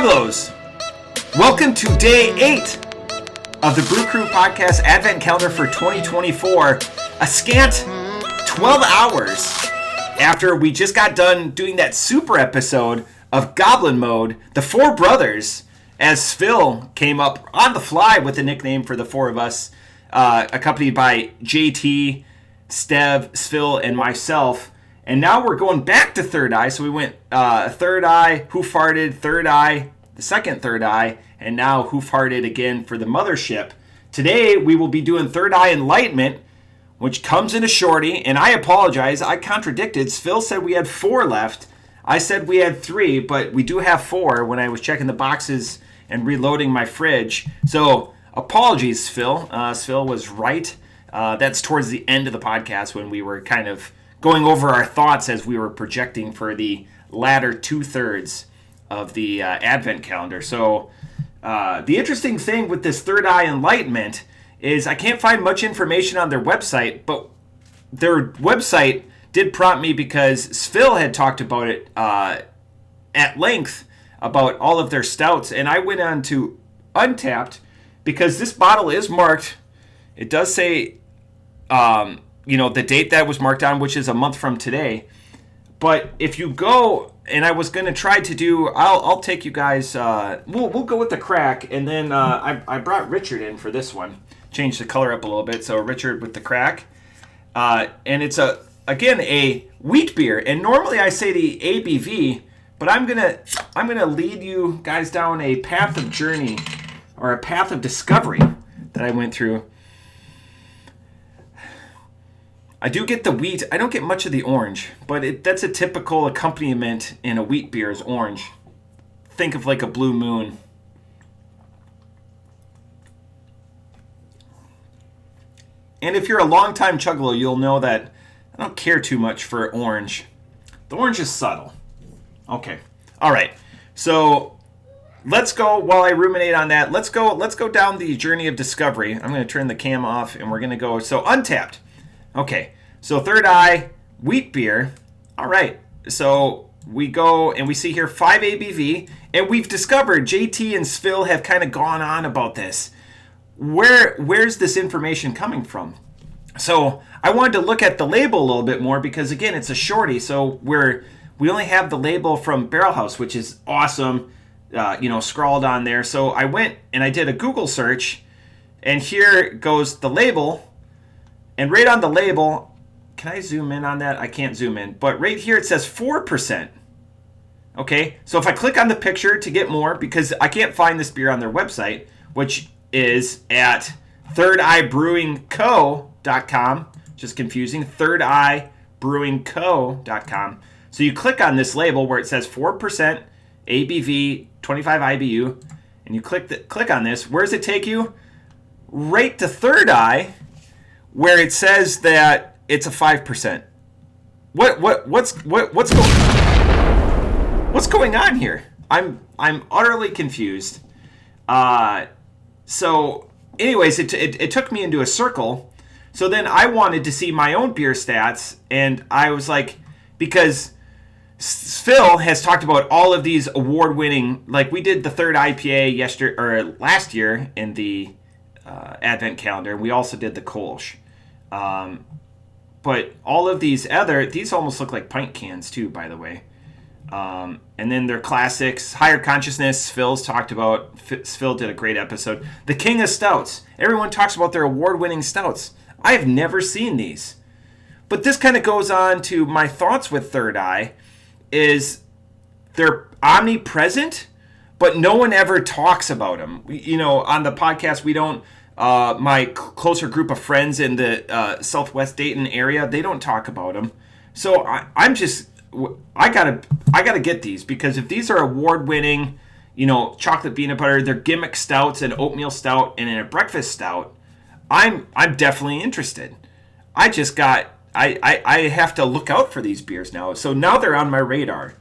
Chuggalos! Welcome to day 8 of the Brew Crew Podcast Advent Calendar for 2024. A scant 12 hours after we just got done doing that super episode of Goblin Mode, the four brothers, as Phil came up on the fly with a nickname for the four of us, accompanied by JT, Stev, Phil, and myself. And now we're going back to Third Eye. So we went Third Eye, Who Farted, Third Eye, the second Third Eye, and now Who Farted again for the mothership. Today we will be doing Third Eye Enlightenment, which comes in a shorty. And I apologize, I contradicted. Phil said we had 4 left. I said we had 3, but we do have 4 when I was checking the boxes and reloading my fridge. So apologies, Phil. Phil was right. That's towards the end of the podcast when we were kind of going over our thoughts as we were projecting for the latter 2/3 of the Advent calendar. So the interesting thing with this Third Eye Enlightenment is I can't find much information on their website, but their website did prompt me because Phil had talked about it at length about all of their stouts, and I went on to Untapped because this bottle is marked. It does say the date that was marked on, which is a month from today. But if you go, and I was going to try to do, I'll take you guys, we'll go with the crack, and then I brought Richard in for this one. Change the color up a little bit, so Richard with the crack. And it's, again, a wheat beer, and normally I say the ABV, but I'm gonna lead you guys down a path of journey, or a path of discovery that I went through. I do get the wheat. I don't get much of the orange, but that's a typical accompaniment in a wheat beer is orange. Think of like a Blue Moon. And if you're a longtime Chuggalo, you'll know that I don't care too much for orange. The orange is subtle. Okay. All right. So let's go, while I ruminate on that, let's go down the journey of discovery. I'm going to turn the cam off, and we're going to go. So Untapped. Okay, so Third Eye wheat beer. All right, so we go and we see here 5 ABV, and we've discovered JT and Phil have kind of gone on about this. Where's this information coming from? So I wanted to look at the label a little bit more because again, it's a shorty. So we only have the label from Barrel House, which is awesome. Scrawled on there. So I went and I did a Google search, and here goes the label. And right on the label, can I zoom in on that? I can't zoom in. But right here it says 4%. Okay, so if I click on the picture to get more, because I can't find this beer on their website, which is at thirdeyebrewingco.com. Just confusing, thirdeyebrewingco.com. So you click on this label where it says 4% ABV, 25 IBU, and you click on this. Where does it take you? Right to Third Eye, where it says that it's a 5%. What's going on here? I'm utterly confused. So anyways, it took me into a circle. So then I wanted to see my own beer stats, and I was like, because Phil has talked about all of these award-winning, like we did the Third IPA last year in the Advent calendar. We also did the Kolsch. But all of these almost look like pint cans too, by the way. And then their classics, Higher Consciousness, Phil's talked about. Phil did a great episode. The King of Stouts. Everyone talks about their award-winning stouts. I have never seen these. But this kind of goes on to my thoughts with Third Eye, is they're omnipresent, but no one ever talks about them. On the podcast, we don't. My closer group of friends in the Southwest Dayton area, they don't talk about them. So I gotta get these, because if these are award-winning, chocolate peanut butter, they're gimmick stouts, an oatmeal stout, and a breakfast stout, I'm definitely interested. I have to look out for these beers now. So now they're on my radar.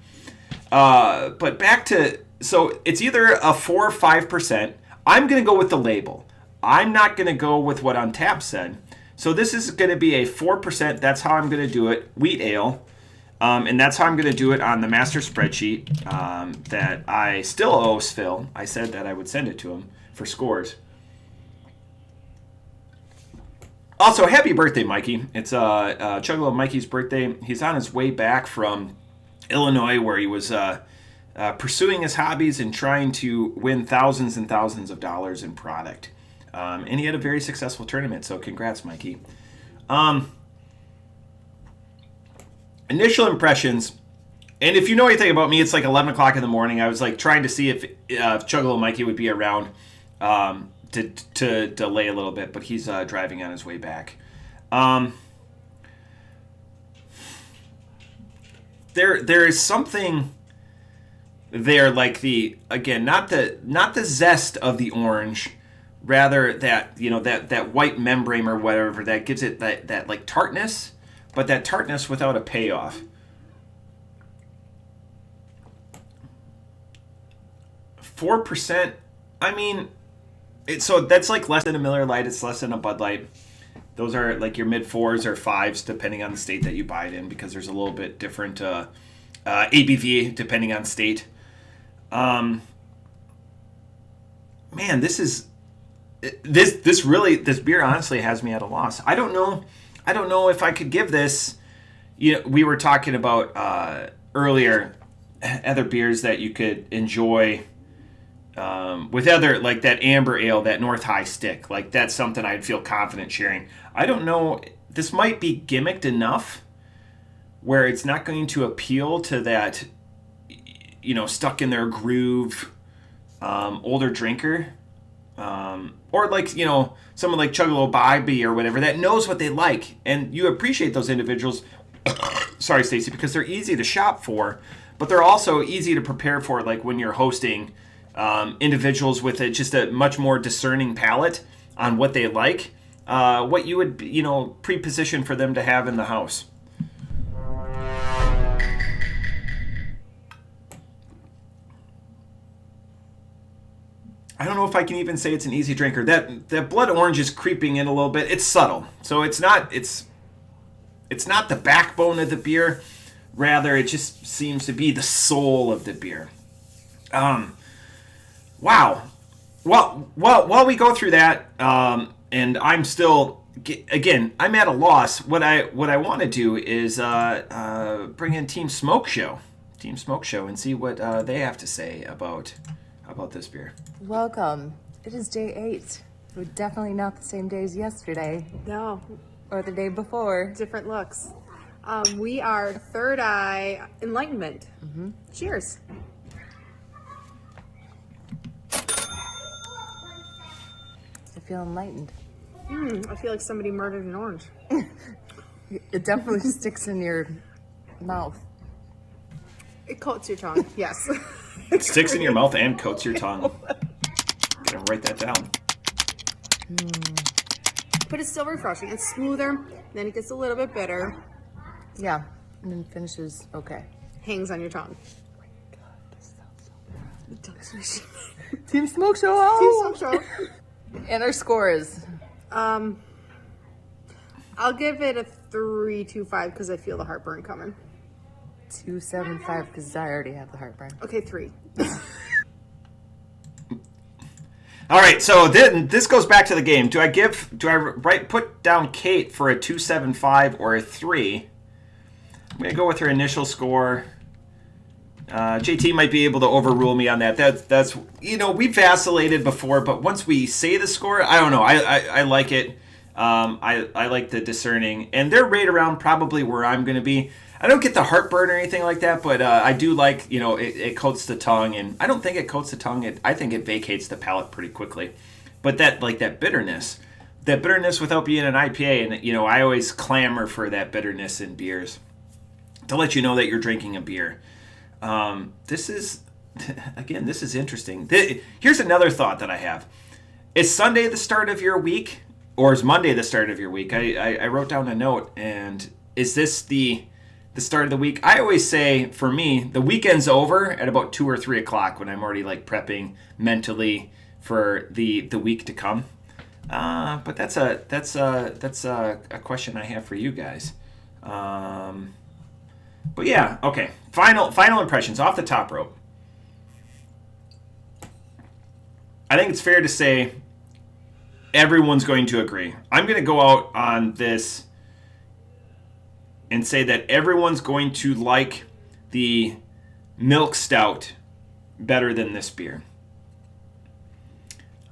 But back to, so it's either a 4 or 5%. I'm gonna go with the label. I'm not going to go with what Untapped said. So this is going to be a 4%. That's how I'm going to do it. Wheat ale. And that's how I'm going to do it on the master spreadsheet that I still owe Phil. I said that I would send it to him for scores. Also, happy birthday, Mikey. It's Chuggalo Mikey's birthday. He's on his way back from Illinois, where he was pursuing his hobbies and trying to win thousands and thousands of dollars in product. And he had a very successful tournament, so congrats, Mikey. Initial impressions, and if you know anything about me, it's like 11 o'clock in the morning. I was like trying to see if Chuggalo Mikey would be around to delay a little bit, but he's driving on his way back. There is something there, like not the zest of the orange, rather that that white membrane or whatever that gives it that like tartness, but that tartness without a payoff. 4%. I mean, so that's like less than a Miller Lite. It's less than a Bud Light. Those are like your mid 4s or 5s, depending on the state that you buy it in, because there's a little bit different ABV depending on state. Man, this beer honestly has me at a loss. I don't know if I could give this. We were talking about earlier other beers that you could enjoy with other, like that amber ale, that North High stick. Like that's something I'd feel confident sharing. I don't know. This might be gimmicked enough where it's not going to appeal to that, stuck in their groove older drinker. Or like, someone like Chuggalo Bobby or whatever that knows what they like. And you appreciate those individuals, sorry, Stacy, because they're easy to shop for, but they're also easy to prepare for, like when you're hosting individuals with just a much more discerning palate on what they like, what you would, pre-position for them to have in the house. I don't know if I can even say it's an easy drinker. That blood orange is creeping in a little bit. It's subtle, so it's not the backbone of the beer. Rather, it just seems to be the soul of the beer. Wow. Well, while we go through that, and I'm still, again, I'm at a loss. What I want to do is bring in Team Smokeshow, and see what they have to say about this beer. Welcome. It is day 8. We're definitely not the same day as yesterday. No. Or the day before. Different looks. We are Third Eye Enlightenment. Mm-hmm. Cheers. I feel enlightened. I feel like somebody murdered an orange. It definitely sticks in your mouth. It coats your tongue, yes. It sticks in your mouth and coats your tongue. Gotta write that down. But it's still refreshing. It's smoother, then it gets a little bit bitter. Yeah, and then finishes okay. Hangs on your tongue. Team Smoke Show! Team Smoke Show. And our scores. I'll give it a 3.25 because I feel the heartburn coming. 2.75 because I already have the heartburn. Okay, 3. All right, so then this goes back to the game. Do I put down Kate for a 2.75 or a 3? I'm gonna go with her initial score. JT might be able to overrule me on that. That's we've vacillated before, but once we say the score, I don't know. I like it. I like the discerning, and they're right around probably where I'm going to be. I don't get the heartburn or anything like that, but I do like, it coats the tongue, and I don't think it coats the tongue. I think it vacates the palate pretty quickly. But that bitterness without being an IPA, and I always clamor for that bitterness in beers to let you know that you're drinking a beer. This is interesting. Here's another thought that I have. Is Sunday the start of your week, or is Monday the start of your week? I wrote down a note, and is this the start of the week? I always say, for me, the weekend's over at about 2 or 3 o'clock when I'm already like prepping mentally for the week to come. But that's a question I have for you guys. But yeah, okay. Final impressions off the top rope. I think it's fair to say everyone's going to agree. I'm going to go out on this and say that everyone's going to like the milk stout better than this beer.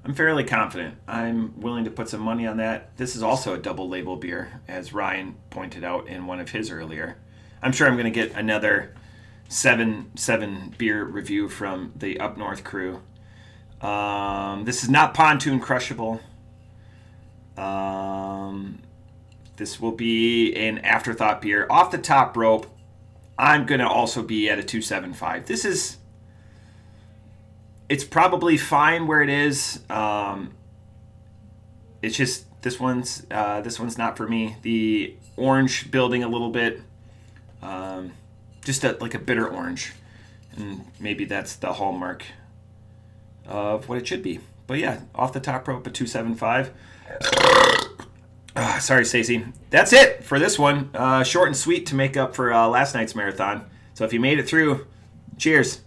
I'm fairly confident. I'm willing to put some money on that. This is also a double label beer, as Ryan pointed out in one of his earlier. I'm sure I'm going to get another 7 beer review from the Up North crew. This is not pontoon crushable. This will be an afterthought beer. Off the top rope, I'm going to also be at a 2.75. It's probably fine where it is. It's just this one's not for me. The orange building a little bit, just like a bitter orange, and maybe that's the hallmark of what it should be. But yeah, off the top rope, a 2.75. Sorry, Stacey. That's it for this one. Short and sweet to make up for last night's marathon. So if you made it through, cheers.